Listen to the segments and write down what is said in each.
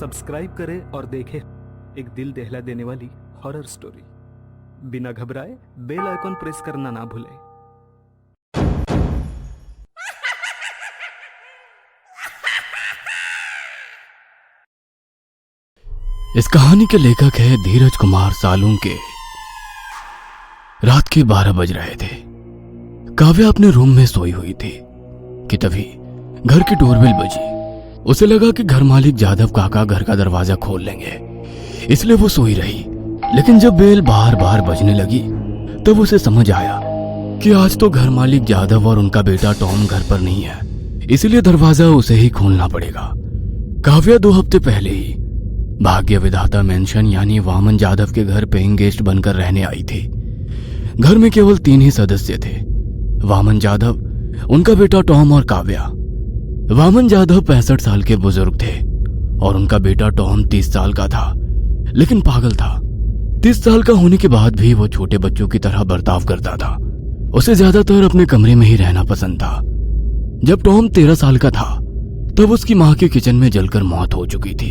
Subscribe करें और देखें एक दिल दहला देने वाली हॉरर स्टोरी। बिना घबराए बेल आइकॉन प्रेस करना ना भूलें। इस कहानी के लेखक है धीरज कुमार सालुंके। रात के 12 बज रहे थे। काव्या अपने रूम में सोई हुई थी कि तभी घर की डोरबेल बजी। उसे लगा कि घर मालिक जादव काका घर का दरवाजा खोल लेंगे, इसलिए वो सोई रही। लेकिन जब बेल बार बार बजने लगी तब उसे समझ आया कि आज तो घर मालिक जादव और उनका बेटा टॉम घर पर नहीं है, इसलिए दरवाजा उसे ही खोलना पड़ेगा। काव्या 2 हफ्ते पहले ही भाग्य विधाता मेंशन यानी वामन जादव के घर पेइंग गेस्ट बनकर रहने आई थी। घर में केवल 3 ही सदस्य थे, वामन जादव, उनका बेटा टॉम और काव्या। वामन जादव 65 साल के बुजुर्ग थे और उनका बेटा टॉम 30 साल का था, लेकिन पागल था। 30 साल का होने के बाद भी वो छोटे बच्चों की तरह बर्ताव करता था। उसे ज्यादातर अपने कमरे में ही रहना पसंद था। जब टॉम 13 साल का था तब उसकी मां के किचन में जलकर मौत हो चुकी थी,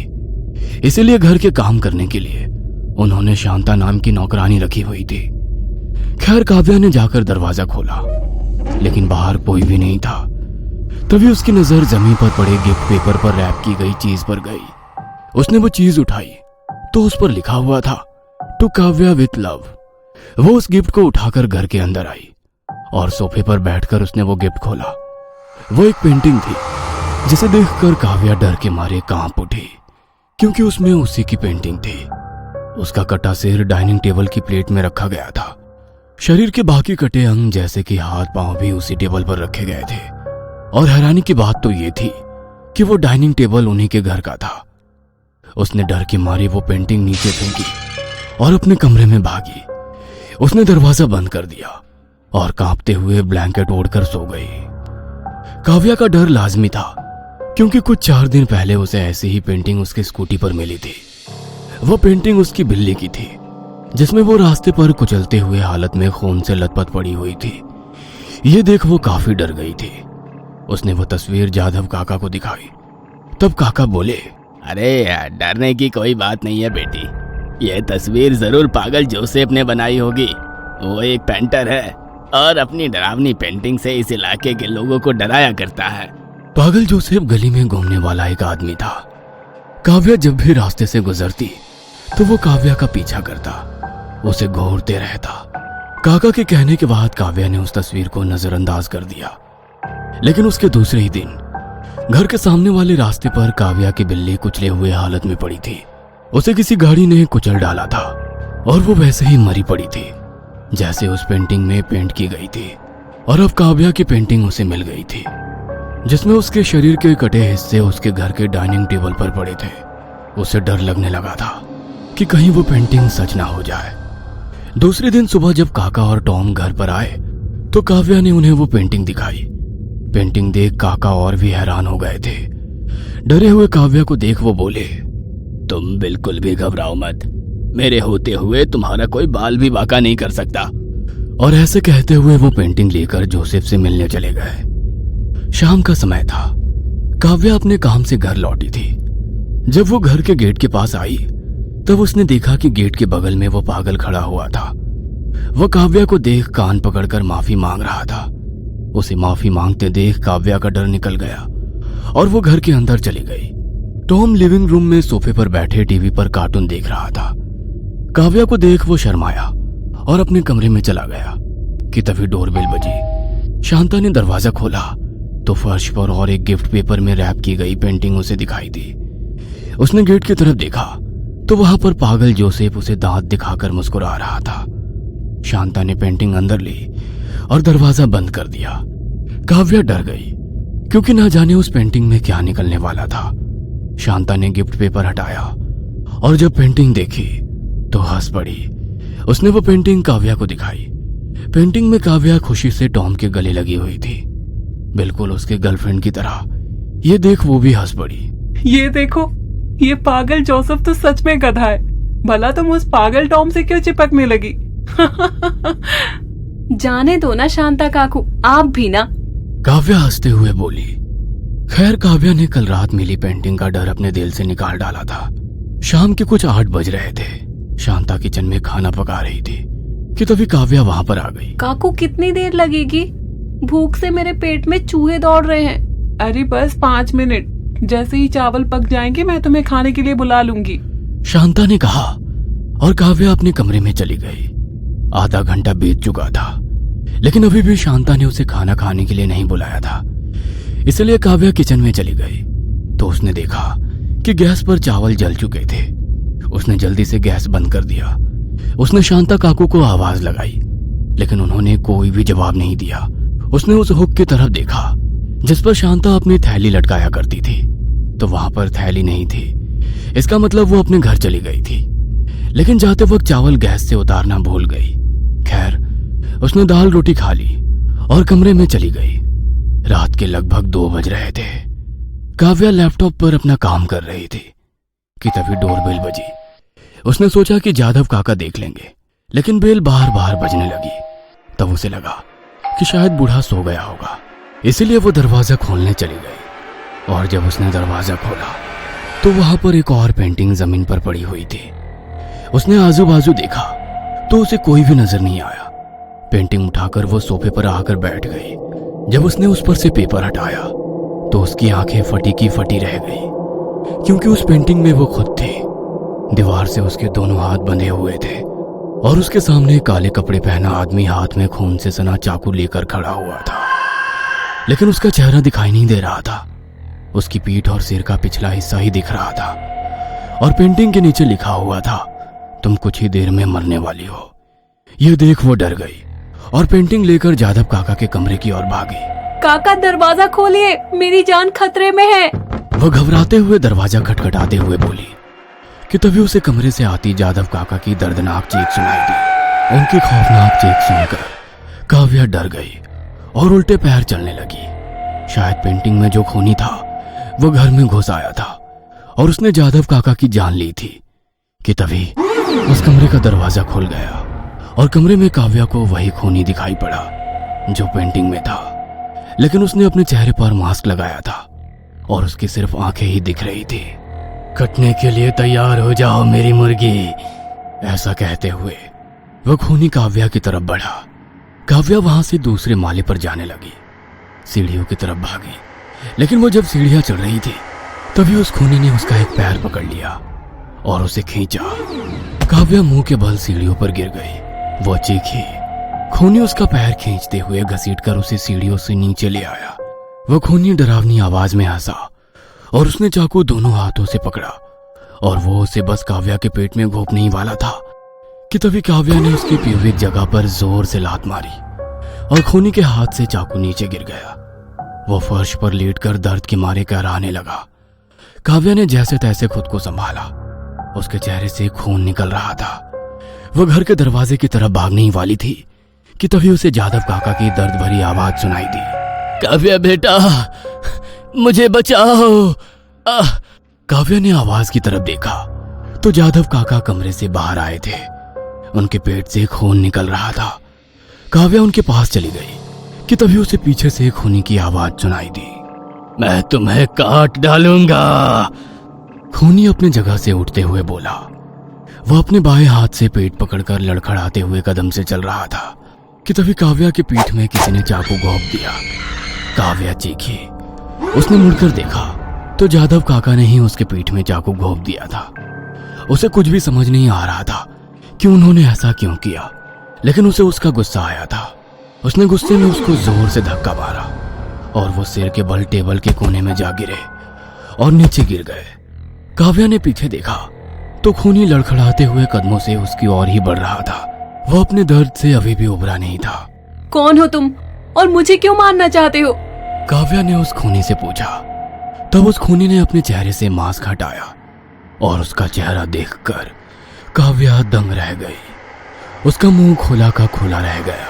इसीलिए घर के काम करने के लिए उन्होंने शांता नाम की नौकरानी रखी हुई थी। खैर, काव्या ने जाकर दरवाजा खोला, लेकिन बाहर कोई भी नहीं था। तभी उसकी नजर जमीन पर पड़े गिफ्ट पेपर पर रैप की गई चीज पर गई। उसने वो चीज उठाई तो उस पर लिखा हुआ था, टू काव्या विथ लव। वो उस गिफ्ट को उठाकर घर के अंदर आई और सोफे पर बैठकर उसने वो गिफ्ट खोला। वो एक पेंटिंग थी जिसे देखकर काव्या डर के मारे कांप उठी, क्योंकि उसमें उसी की पेंटिंग थी। उसका कटा सिर डाइनिंग टेबल की प्लेट में रखा गया था। शरीर के बाकी कटे अंग जैसे कि हाथ पांव भी उसी टेबल पर रखे गए थे। और हैरानी की बात तो ये थी कि वो डाइनिंग टेबल उन्हीं के घर का था। उसने डर के मारे वो पेंटिंग नीचे फेंकी और अपने कमरे में भागी। उसने दरवाजा बंद कर दिया और कांपते हुए ब्लैंकेट ओढ़कर सो गई। काव्या का डर लाजमी था, क्योंकि कुछ 4 दिन पहले उसे ऐसी ही पेंटिंग उसकी स्कूटी पर मिली थी। वो पेंटिंग उसकी बिल्ली की थी, जिसमें वो रास्ते पर कुचलते हुए हालत में खून से लथपथ पड़ी हुई थी। ये देख वो काफी डर गई थी। उसने वो तस्वीर जादव काका को दिखाई। तब काका बोले, अरे यार, डरने की कोई बात नहीं है बेटी। ये तस्वीर जरूर पागल जोसेफ ने बनाई होगी। वो एक पेंटर है और अपनी डरावनी पेंटिंग से इस इलाके के लोगों को डराया करता है। पागल जोसेफ गली में घूमने वाला एक आदमी था। काव्या जब भी रास्ते से गुजरती तो वो काव्या का पीछा करता, उसे घूरते रहता। काका के कहने के बाद काव्या ने उस तस्वीर को नजरअंदाज कर दिया। लेकिन उसके दूसरे ही दिन घर के सामने वाले रास्ते पर काव्या की बिल्ली कुचले हुए हालत में पड़ी थी। उसे किसी गाड़ी ने कुचल डाला था और वो वैसे ही मरी पड़ी थी जैसे उस पेंटिंग में पेंट की गई थी। और अब काव्या की पेंटिंग उसे मिल गई थी, जिसमें उसके शरीर के कटे हिस्से उसके घर के डाइनिंग टेबल पर पड़े थे। उसे डर लगने लगा था कि कहीं वो पेंटिंग सच ना हो जाए। दूसरे दिन सुबह जब काका और टॉम घर पर आए तो काव्या ने उन्हें वो पेंटिंग दिखाई। पेंटिंग देख काका और भी हैरान हो गए थे। डरे हुए काव्या को देख वो बोले, तुम बिल्कुल भी घबराओ मत। मेरे होते हुए तुम्हारा कोई बाल भी बांका नहीं कर सकता। और ऐसे कहते हुए वो पेंटिंग लेकर जोसेफ से मिलने चले गए। शाम का समय था। काव्या अपने काम से घर लौटी थी। जब वो घर के गेट के पास आई तब उसने देखा कि गेट के बगल में वो पागल खड़ा हुआ था। वो काव्या को देख कान पकड़कर माफी मांग रहा था। उसे माफी मांगते देख काव्या का डर निकल गया और वो घर के अंदर चली गई। टॉम लिविंग रूम में सोफे पर बैठे टीवी पर कार्टून देख रहा था। काव्या को देख वो शर्माया और अपने कमरे में चला गया कि तभी डोरबेल बजी। शांता ने दरवाजा खोला तो फर्श पर और एक गिफ्ट पेपर में रैप की गई पेंटिंग उसे दिखाई दी। उसने गेट की तरफ देखा तो वहां पर पागल जोसेफ उसे दांत दिखाकर मुस्कुरा रहा था। शांता ने पेंटिंग अंदर ली और दरवाजा बंद कर दिया। काव्या डर गई, क्योंकि ना जाने उस पेंटिंग में क्या निकलने वाला था। शांता ने गिफ्ट पेपर हटाया और जब पेंटिंग देखी तो हंस पड़ी। उसने वो पेंटिंग काव्या को दिखाई। पेंटिंग में काव्या खुशी से टॉम के गले लगी हुई थी, बिल्कुल उसके गर्लफ्रेंड की तरह। ये देख वो भी हंस पड़ी। ये देखो, ये पागल जोसेफ तो सच में गधा है। भला तुम उस पागल टॉम से क्यों चिपकने लगी? जाने दो ना शांता काकू, आप भी ना। काव्या हंसते हुए बोली। खैर, काव्या ने कल रात मिली पेंटिंग का डर अपने दिल से निकाल डाला था। शाम के कुछ 8 बज रहे थे। शांता किचन में खाना पका रही थी कि तभी काव्या वहां पर आ गई। काकू, कितनी देर लगेगी? भूख से मेरे पेट में चूहे दौड़ रहे हैं। अरे बस 5 मिनट, जैसे ही चावल पक जाएंगे मैं तुम्हें खाने के लिए बुला लूंगी। शांता ने कहा और काव्या अपने कमरे में चली गई। आधा घंटा बीत चुका था, लेकिन अभी भी शांता ने उसे खाना खाने के लिए नहीं बुलाया था। इसलिए काव्या किचन में चली गई तो उसने देखा कि गैस पर चावल जल चुके थे। उसने जल्दी से गैस बंद कर दिया। उसने शांता काकू को आवाज लगाई, लेकिन उन्होंने कोई भी जवाब नहीं दिया। उसने उस हुक की तरफ देखा जिस पर शांता अपनी थैली लटकाया करती थी, तो वहां पर थैली नहीं थी। इसका मतलब वो अपने घर चली गई थी, लेकिन जाते वक्त चावल गैस से उतारना भूल गई। खैर, उसने दाल रोटी खा ली और कमरे में चली गई। रात के लगभग 2 बज रहे थे। काव्या लैपटॉप पर अपना काम कर रही थी कि तभी डोरबेल बजी। उसने सोचा कि जादव काका देख लेंगे, लेकिन बेल बार बार बजने लगी। तब उसे लगा कि शायद बूढ़ा सो गया होगा, इसीलिए वो दरवाजा खोलने चली गई। और जब उसने दरवाजा खोला तो वहां पर एक और पेंटिंग जमीन पर पड़ी हुई थी। उसने आजू बाजू देखा तो उसे कोई भी नजर नहीं आया। पेंटिंग उठाकर वो सोफे पर आकर बैठ गई। जब उसने उस पर से पेपर हटाया तो उसकी आंखें फटी की फटी रह गई, क्योंकि उस पेंटिंग में वो खुद थी। दीवार से उसके दोनों हाथ बंधे हुए थे और उसके सामने काले कपड़े पहना आदमी हाथ में खून से सना चाकू लेकर खड़ा हुआ था, लेकिन उसका चेहरा दिखाई नहीं दे रहा था। उसकी पीठ और सिर का पिछला हिस्सा ही दिख रहा था और पेंटिंग के नीचे लिखा हुआ था, तुम कुछ ही देर में मरने वाली हो। यह देख वो डर गई और पेंटिंग लेकर जादव काका के कमरे की ओर भागी। काका, दरवाजा खोलिए, मेरी जान खतरे में है। वह घबराते हुए दरवाजा खटखटाते हुए बोली कि तभी उसे कमरे से आती जादव काका की दर्दनाक चीख सुनाई दी। उनकी खौफनाक चीख सुनकर काव्या डर गई और उल्टे पैर चलने लगी। शायद पेंटिंग में जो खूनी था वो घर में घुस आया था और उसने जादव काका की जान ली थी कि तभी उस कमरे का दरवाजा खुल गया और कमरे में काव्या को वही खूनी दिखाई पड़ा जो पेंटिंग में था, लेकिन उसने अपने चेहरे पर मास्क लगाया था और उसकी सिर्फ आंखें ही दिख रही थी। कटने के लिए तैयार हो जाओ मेरी मुर्गी, ऐसा कहते हुए वह खूनी काव्या की तरफ बढ़ा। काव्या वहां से दूसरे माले पर जाने लगी, सीढ़ियों की तरफ भागी, लेकिन वो जब सीढ़ियां चढ़ रही थी तभी उस खूनी ने उसका एक पैर पकड़ लिया और उसे खींचा। काव्या मुंह के बल सीढ़ियों पर गिर गई। वो चीखी। खूनी उसका पैर खींचते हुए घसीटकर उसे सीढ़ियों से नीचे ले आया। वह खूनी डरावनी आवाज में हंसा और उसने चाकू दोनों हाथों से पकड़ा और वो उसे बस काव्या के पेट में घोंपने ही वाला था कि तभी काव्या ने उसकी प्यूबिक जगह पर जोर से लात मारी और खूनी के हाथ से चाकू नीचे गिर गया। वो फर्श पर लेटकर दर्द के मारे कराहने लगा। काव्या ने जैसे तैसे खुद को संभाला। उसके चेहरे से खून निकल रहा था। वह घर के दरवाजे की तरफ भागने ही वाली थी कि तभी उसे जादव काका की दर्द भरी आवाज सुनाई दी। काव्या बेटा, मुझे बचाओ। काव्या ने आवाज की तरफ देखा तो जादव काका कमरे से बाहर आए थे। उनके पेट से खून निकल रहा था। काव्या उनके पास चली गई कि तभी उसे पीछे से खूनी की आवाज सुनाई दी। मैं तुम्हें काट डालूंगा। खूनी अपनी जगह से उठते हुए बोला। वह अपने बाएं हाथ से पेट पकड़कर लड़खड़ाते हुए कदम से चल रहा था कि तभी काव्या की पीठ में किसी ने चाकू घोंप दिया। काव्या चीखी। उसने मुड़कर देखा तो जादव काका ने ही उसके पीठ में चाकू घोंप दिया था। उसे कुछ भी समझ नहीं आ रहा था कि उन्होंने ऐसा क्यों किया, लेकिन उसे उसका गुस्सा आया था। उसने गुस्से में उसको जोर से धक्का मारा और वो सिर के बल टेबल के कोने में जा गिरे और नीचे गिर गए। काव्या ने पीछे देखा तो खूनी लड़खड़ाते हुए कदमों से उसकी ओर ही बढ़ रहा था। वो अपने दर्द से अभी भी उबरा नहीं था। कौन हो तुम और मुझे क्यों मारना चाहते हो? काव्या ने उस खूनी से पूछा। तब उस खूनी ने अपने चेहरे से मास्क हटाया और उसका चेहरा देखकर काव्या दंग रह गई। उसका मुंह खुला का खुला रह गया,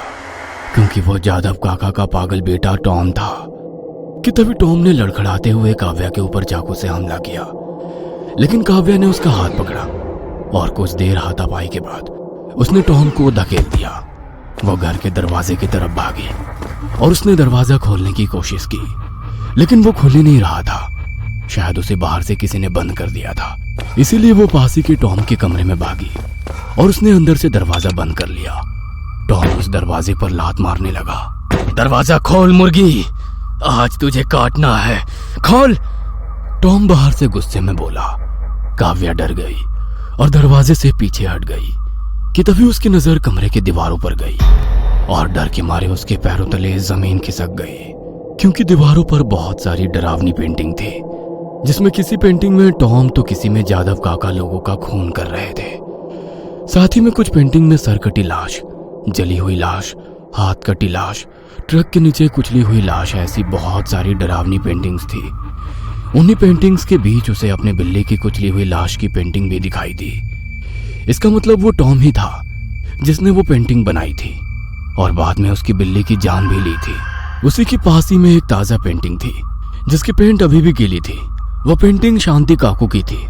क्योंकि वो जादव काका का पागल बेटा टॉम था कि तभी टॉम ने लड़खड़ाते हुए काव्या के ऊपर चाकू से हमला किया, लेकिन काव्या ने उसका हाथ पकड़ा और कुछ देर हाथापाई के बाद उसने टॉम को धकेल दिया। वो घर के दरवाजे की तरफ भागी और उसने दरवाजा खोलने की कोशिश की, लेकिन वो खुल ही नहीं रहा था। शायद उसे बाहर से किसी ने बंद कर दिया था। इसीलिए वो पास ही के टॉम के कमरे में भागी और उसने अंदर से दरवाजा बंद कर लिया। टॉम उस दरवाजे पर लात मारने लगा। दरवाजा खोल मुर्गी, आज तुझे काटना है, खोल। टॉम बाहर से गुस्से में बोला। काव्या डर गई और दरवाजे से पीछे हट गई कि तभी उसकी नजर कमरे की दीवारों पर गई और डर के मारे उसके पैरों तले जमीन खिसक गई, क्योंकि दीवारों पर बहुत सारी डरावनी पेंटिंग थी, जिसमें किसी पेंटिंग में टॉम तो किसी में जादव काका लोगों का खून कर रहे थे। साथ ही में कुछ पेंटिंग में सर कटी लाश, जली हुई लाश, हाथ कटी लाश, ट्रक के नीचे कुचली हुई लाश, ऐसी बहुत सारी डरावनी पेंटिंग्स थी। उन्हीं पेंटिंग्स के बीच उसे अपने बिल्ली की कुचली हुई लाश की पेंटिंग भी दिखाई दी। इसका मतलब वो टॉम ही था जिसने वो पेंटिंग बनाई थी और बाद में उसकी बिल्ली की जान भी ली थी। उसी के पास ही में एक ताजा पेंटिंग थी जिसकी पेंट अभी भी गीली थी। वो पेंटिंग शांति काकू की थी,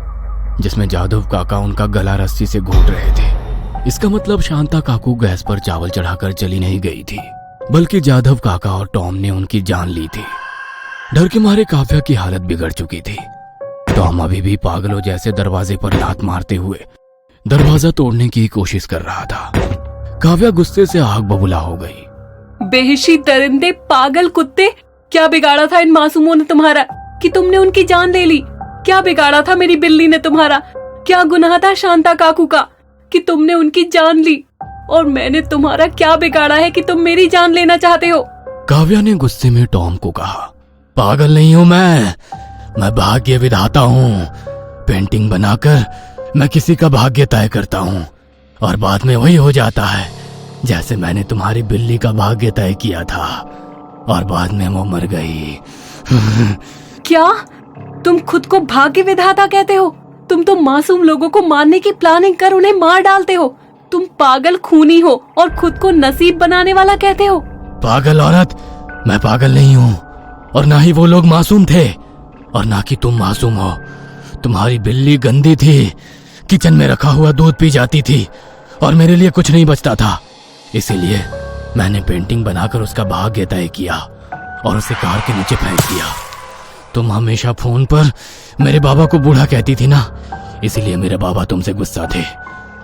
जिसमें जादव काका उनका गला रस्सी से घोट रहे थे। इसका मतलब शांता काकू गैस पर चावल चढ़ाकर चली नहीं गई थी, बल्कि जादव काका और टॉम ने उनकी जान ली थी। डर के मारे काव्या की हालत बिगड़ चुकी थी। टॉम अभी भी पागलों जैसे दरवाजे पर लात मारते हुए दरवाजा तोड़ने की कोशिश कर रहा था। काव्या गुस्से से आग बबूला हो गई। बेहिशी दरिंदे, पागल कुत्ते, क्या बिगाड़ा था इन मासूमों ने तुम्हारा कि तुमने उनकी जान ले ली? क्या बिगाड़ा था मेरी बिल्ली ने तुम्हारा? क्या गुनाह था शांता काकू का कि तुमने उनकी जान ली? और मैंने तुम्हारा क्या बिगाड़ा है कि तुम मेरी जान लेना चाहते हो? काव्या ने गुस्से में टॉम को कहा, पागल नहीं हूं मैं भाग्य विधाता हूँ। पेंटिंग बनाकर मैं किसी का भाग्य तय करता हूँ और बाद में वही हो जाता है जैसे मैंने तुम्हारी बिल्ली का भाग्य तय किया था और बाद में वो मर गई। क्या तुम खुद को भाग्य विधाता कहते हो? तुम तो मासूम लोगों को मारने की प्लानिंग कर उन्हें मार डालते हो। तुम पागल खूनी हो और खुद को नसीब बनाने वाला कहते हो। पागल औरत, मैं पागल नहीं हूँ और ना ही वो लोग मासूम थे और ना कि तुम मासूम हो। तुम्हारी बिल्ली गंदी थी, किचन में रखा हुआ दूध पी जाती थी और मेरे लिए कुछ नहीं बचता था। इसीलिए मैंने पेंटिंग बनाकर उसका भाग्य तय किया और उसे कार के नीचे फेंक दिया। तुम हमेशा फोन पर मेरे बाबा को बूढ़ा कहती थी ना, इसीलिए मेरे बाबा तुमसे गुस्सा थे।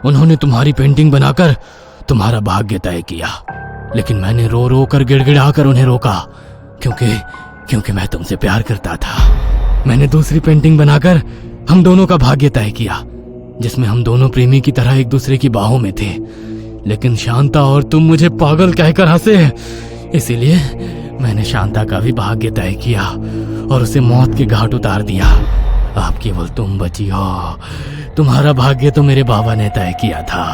उन्होंने तुम्हारी पेंटिंग बनाकर तुम्हारा भाग्य तय किया, लेकिन मैंने रो रो कर गिड़गिड़ा कर उन्हें रोका, क्योंकि मैं तुमसे प्यार करता था। मैंने दूसरी पेंटिंग बनाकर हम दोनों का भाग्य तय किया, जिसमें हम दोनों प्रेमी की तरह एक दूसरे की बाहों में थे। लेकिन शांता और तुम मुझे पागल कहकर हंसे, इसीलिए मैंने शांता का भी भाग्य तय किया और उसे मौत के घाट उतार दिया। अब केवल तुम बची हो। तुम्हारा भाग्य तो मेरे बाबा ने तय किया था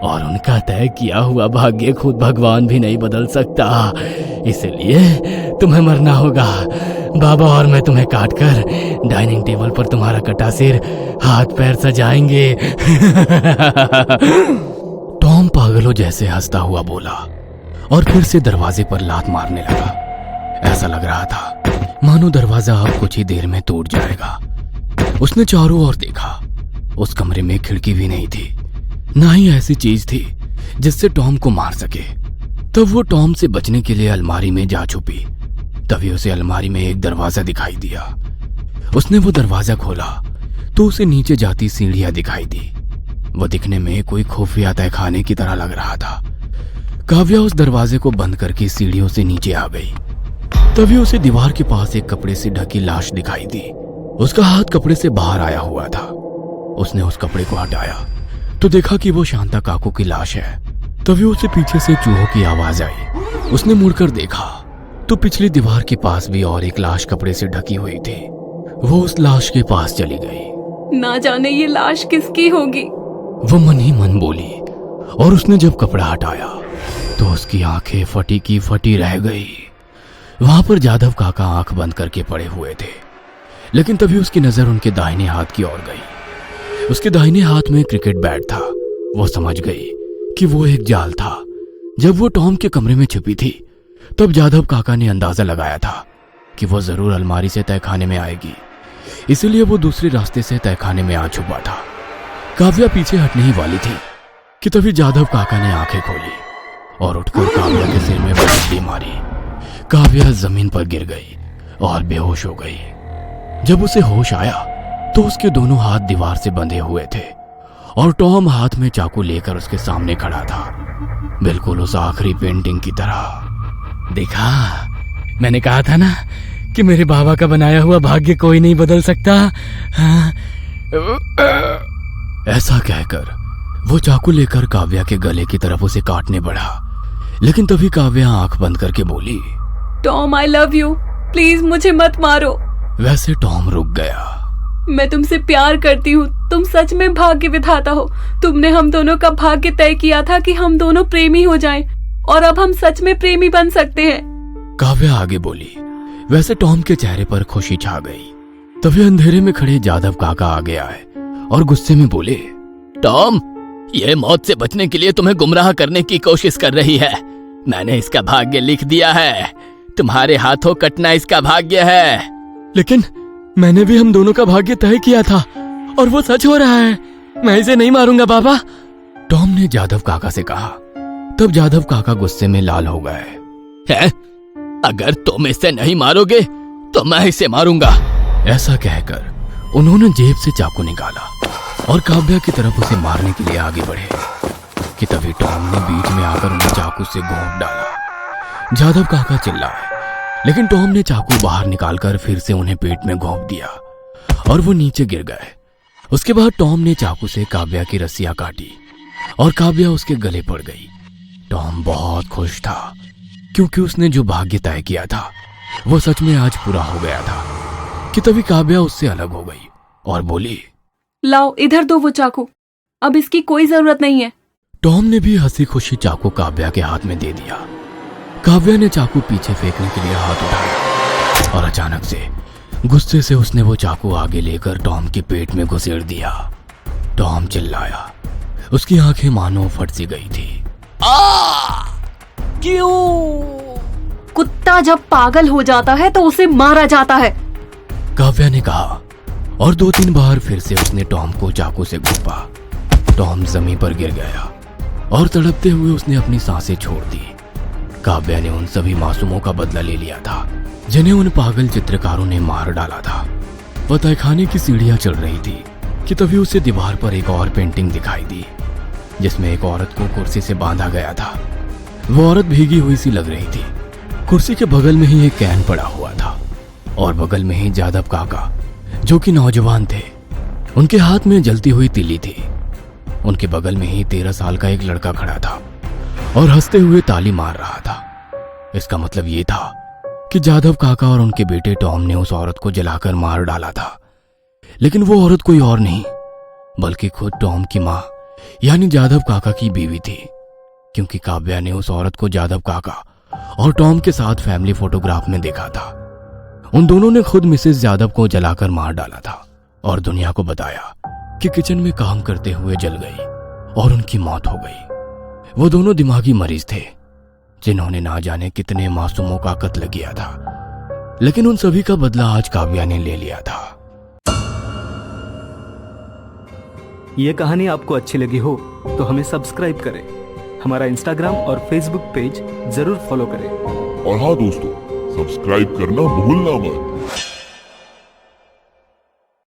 और उनका तय किया हुआ भाग्य खुद भगवान भी नहीं बदल सकता, इसलिए तुम्हें मरना होगा। बाबा और मैं तुम्हें काटकर डाइनिंग टेबल पर तुम्हारा कटा सिर, हाथ पैर सजाएंगे। टॉम पागलों जैसे हंसता हुआ बोला और फिर से दरवाजे पर लात मारने लगा। ऐसा लग रहा था मानो दरवाजा अब कुछ ही देर में टूट जाएगा। उसने चारों ओर देखा। उस कमरे में खिड़की भी नहीं थी, ना ही ऐसी चीज थी जिससे टॉम को मार सके। तब वो टॉम से बचने के लिए अलमारी में जा छुपी। तभी उसे अलमारी में एक दरवाजा दिखाई दिया। उसने वो दरवाजा खोला तो उसे नीचे जाती सीढ़ियां दिखाई दी। वो दिखने में कोई खुफिया तहखाने की तरह लग रहा था। काव्या उस दरवाजे को बंद करके सीढ़ियों से नीचे आ गई। तभी उसे दीवार के पास एक कपड़े से ढकी लाश दिखाई दी। उसका हाथ कपड़े से बाहर आया हुआ था। उसने उस कपड़े को हटाया तो देखा कि वो शांता काकू की लाश है। तभी उसे पीछे से चूहों की आवाज आई। उसने मुड़कर देखा तो पिछली दीवार के पास भी और एक लाश कपड़े से ढकी हुई थी। वो उस लाश के पास चली गई। ना जाने ये लाश किसकी होगी, वो मन ही मन बोली। और उसने जब कपड़ा हटाया तो उसकी आंखें फटी की फटी रह गई। वहां पर जादव काका आंख बंद करके पड़े हुए थे, लेकिन तभी उसकी नजर उनके दाहिने हाथ की ओर गई। उसके दाहिने हाथ में क्रिकेट बैट था। वो समझ गई कि वो एक जाल था। जब वो टॉम के कमरे में छुपी थी तब जादव काका ने अंदाजा लगाया था कि वो जरूर अलमारी से तहखाने में आएगी, इसलिए वो दूसरे रास्ते से तहखाने में आ छुपा था। काव्या पीछे हटने ही वाली थी कि तभी जादव काका ने आंखें खोली और उठकर काव्या के सिर में बड़ी मारी। काव्या जमीन पर गिर गई और बेहोश हो गई। जब उसे होश आया तो उसके दोनों हाथ दीवार से बंधे हुए थे और टॉम हाथ में चाकू लेकर उसके सामने खड़ा था, बिल्कुल उस आखिरी पेंटिंग की तरह। देखा, मैंने कहा था ना कि मेरे बाबा का बनाया हुआ भाग्य कोई नहीं बदल सकता। हाँ। ऐसा कहकर वो चाकू लेकर काव्या के गले की तरफ उसे काटने बढ़ा, लेकिन तभी काव्या आंख बंद करके बोली, Tom I love you, please मुझे मत मारो। वैसे टॉम रुक गया। मैं तुमसे प्यार करती हूँ, तुम सच में भाग्य विधाता हो। तुमने हम दोनों का भाग्य तय किया था कि हम दोनों प्रेमी हो जाएं, और अब हम सच में प्रेमी बन सकते हैं। काव्या आगे बोली। वैसे टॉम के चेहरे पर खुशी छा गई। तभी अंधेरे में खड़े जादव काका आगे आए और गुस्से में बोले, टॉम, ये मौत से बचने के लिए तुम्हें गुमराह करने की कोशिश कर रही है। मैंने इसका भाग्य लिख दिया है, तुम्हारे हाथों कटना इसका भाग्य है। लेकिन मैंने भी हम दोनों का भाग्य तय किया था और वो सच हो रहा है। मैं इसे नहीं मारूंगा बाबा, टॉम ने जादव काका से कहा। तब जादव काका गुस्से में लाल हो गए। है? अगर तुम इसे नहीं मारोगे तो मैं इसे मारूंगा। ऐसा कहकर उन्होंने जेब से चाकू निकाला और काव्या की तरफ उसे मारने के लिए आगे बढ़े कि तभी टॉम ने बीच में आकर उन्हें चाकू से घोंप डाला। जादव काका चिल्लाए, लेकिन टॉम ने चाकू बाहर निकालकर फिर से उन्हें पेट में घोंप दिया और वो नीचे गिर गए। उसके बाद टॉम ने चाकू से काव्या की रस्सियां काटी और काव्या उसके गले पड़ गई। टॉम बहुत खुश था क्योंकि उसने जो भाग्य तय किया था वो सच में आज पूरा हो गया था। कि तभी काव्या उससे अलग हो गई और बोली, लाओ इधर दो वो चाकू, अब इसकी कोई जरूरत नहीं है। टॉम ने भी हंसी खुशी चाकू काव्या के हाथ में दे दिया। काव्या ने चाकू पीछे फेंकने के लिए हाथ उठाया और अचानक से गुस्से से उसने वो चाकू आगे लेकर टॉम के पेट में घुसेड़ दिया। टॉम चिल्लाया, उसकी आंखें मानो फट सी गई थी। क्यों? कुत्ता जब पागल हो जाता है तो उसे मारा जाता है, काव्या ने कहा और 2-3 बार फिर से उसने टॉम को चाकू से घोंपा। टॉम जमीन पर गिर गया और तड़पते हुए उसने अपनी सांसें छोड़ दी। काव्या ने उन सभी मासूमों का बदला ले लिया था जिन्हें उन पागल चित्रकारों ने मार डाला था। वह तहखाने की सीढ़ियां चल रही थी कि तभी उसे दीवार पर एक और पेंटिंग दिखाई दी जिसमें एक औरत को कुर्सी से बांधा गया था। वो औरत भीगी हुई सी लग रही थी। कुर्सी के बगल में ही एक कैन पड़ा हुआ था और बगल में ही जादव काका जो कि नौजवान थे, उनके हाथ में जलती हुई तीली थी। उनके बगल में ही 13 साल का एक लड़का खड़ा था और हंसते हुए ताली मार रहा था। इसका मतलब ये था कि जादव काका और उनके बेटे टॉम ने उस औरत को जलाकर मार डाला था। लेकिन वो औरत कोई और नहीं बल्कि खुद टॉम की माँ यानी जादव काका की बीवी थी, क्योंकि काव्या ने उस औरत को जादव काका और टॉम के साथ फैमिली फोटोग्राफ में देखा था। उन दोनों ने खुद मिसेस यादव को जलाकर मार डाला था और दुनिया को बताया कि किचन में काम करते हुए जल गई और उनकी मौत हो गई। वो दोनों दिमागी मरीज थे जिन्होंने ना जाने कितने मासूमों का कत्ल किया था, लेकिन उन सभी का बदला आज काव्या ने ले लिया था। ये कहानी आपको अच्छी लगी हो तो हमें सब्सक्राइब करें, हमारा इंस्टाग्राम और फेसबुक पेज जरूर फॉलो करें। और हाँ दोस्तों, सब्सक्राइब करना भूलना मत।